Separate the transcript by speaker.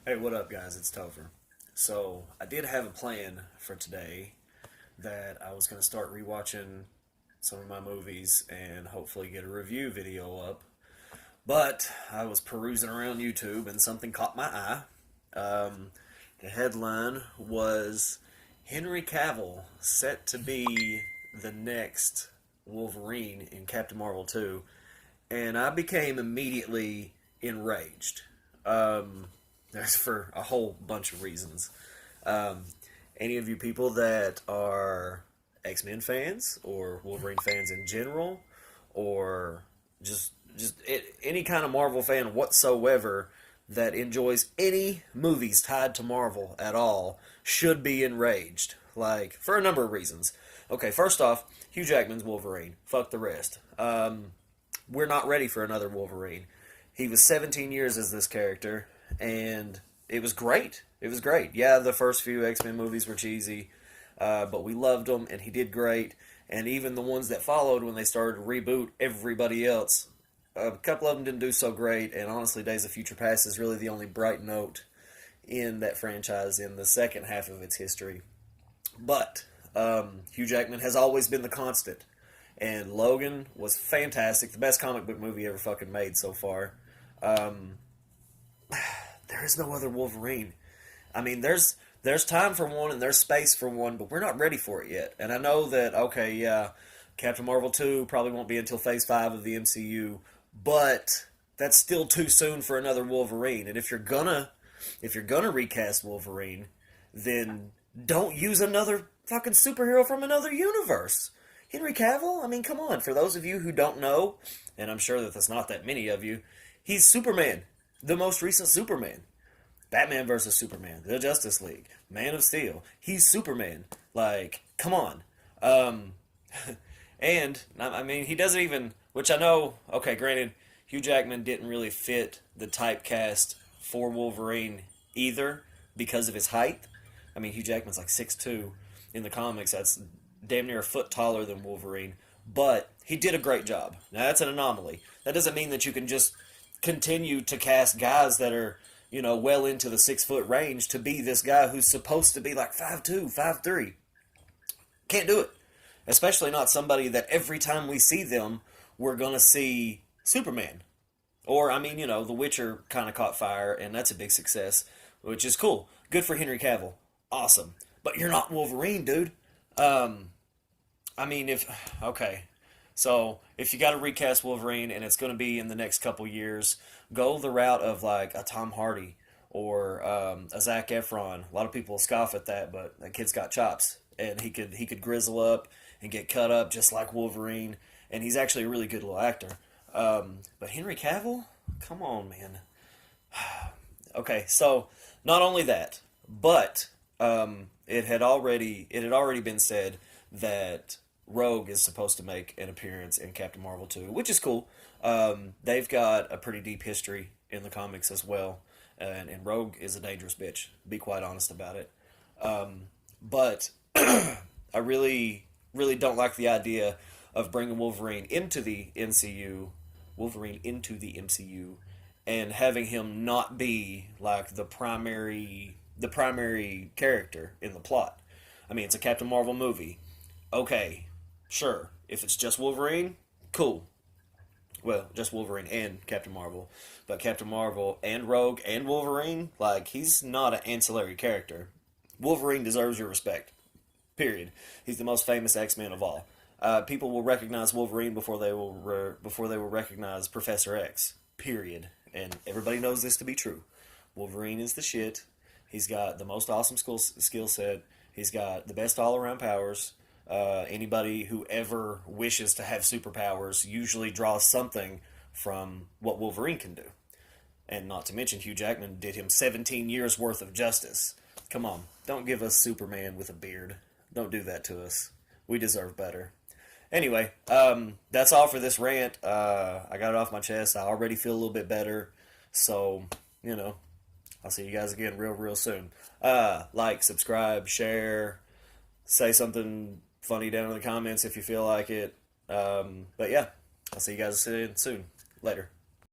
Speaker 1: Hey, what up, guys? It's Topher. So, I did have a plan for today that I was going to start rewatching some of my movies and hopefully get a review video up. But I was perusing around YouTube and something caught my eye. The headline was Henry Cavill set to be the next Wolverine in Captain Marvel 2, and I became immediately enraged. That's for a whole bunch of reasons. Um, any of you people that are X-Men fans or Wolverine fans in general, or any kind of Marvel fan whatsoever that enjoys any movies tied to Marvel at all should be enraged. Like, for a number of reasons. Okay, first off, Hugh Jackman's Wolverine. Fuck the rest. We're not ready for another Wolverine. He was 17 years as this character, and it was great. It was great. Yeah, the first few X-Men movies were cheesy, but we loved them, and he did great. And even the ones that followed when they started to reboot everybody else, a couple of them didn't do so great, and honestly, Days of Future Past is really the only bright note in that franchise in the second half of its history. But Hugh Jackman has always been the constant, and Logan was fantastic. The best comic book movie ever fucking made so far. Um, there is no other Wolverine. I mean, there's time for one and there's space for one, but we're not ready for it yet. And I know that, okay, yeah, Captain Marvel 2 probably won't be until Phase 5 of the MCU, but that's still too soon for another Wolverine. And if you're gonna recast Wolverine, then don't use another fucking superhero from another universe. Henry Cavill? I mean, come on. For those of you who don't know, and I'm sure that there's not that many of you, he's Superman. The most recent Superman. Batman versus Superman. The Justice League. Man of Steel. He's Superman. Like, come on. And, I mean, he doesn't even, which I know, okay, granted, Hugh Jackman didn't really fit the typecast for Wolverine either because of his height. I mean, Hugh Jackman's like 6'2". In the comics, that's damn near a foot taller than Wolverine. But he did a great job. Now, that's an anomaly. That doesn't mean that you can just continue to cast guys that are, well into the 6 foot range to be this guy who's supposed to be like 5'2", 5'3". Can't do it. Especially not somebody that every time we see them, we're going to see Superman. Or, I mean, The Witcher kind of caught fire, and that's a big success, which is cool. Good for Henry Cavill. Awesome. But you're not Wolverine, dude. I mean, okay. So, if you got to recast Wolverine, and it's going to be in the next couple years, go the route of, like, a Tom Hardy or a Zac Efron. A lot of people scoff at that, but that kid's got chops. And he could grizzle up and get cut up just like Wolverine, and he's actually a really good little actor. But Henry Cavill? Come on, man. Okay, so not only that, but it had already been said that Rogue is supposed to make an appearance in Captain Marvel 2, which is cool. They've got a pretty deep history in the comics as well, and Rogue is a dangerous bitch, to be quite honest about it. But I really, really don't like the idea of bringing Wolverine into the MCU, and having him not be like the primary character in the plot. I mean, it's a Captain Marvel movie. Okay, sure. If it's just Wolverine, cool. Well, just Wolverine and Captain Marvel. But Captain Marvel and Rogue and Wolverine, like, he's not an ancillary character. Wolverine deserves your respect. Period. He's the most famous X-Men of all. People will recognize Wolverine before they will recognize Professor X. Period. And everybody knows this to be true. Wolverine is the shit. He's got the most awesome skill set. He's got the best all-around powers. Anybody who ever wishes to have superpowers usually draws something from what Wolverine can do. And not to mention, Hugh Jackman did him 17 years worth of justice. Come on, don't give us Superman with a beard. Don't do that to us. We deserve better. Anyway, that's all for this rant. I got it off my chest. I already feel a little bit better. So, I'll see you guys again real, real soon. Like, subscribe, share, say something funny down in the comments if you feel like it. But yeah, I'll see you guys soon. Later.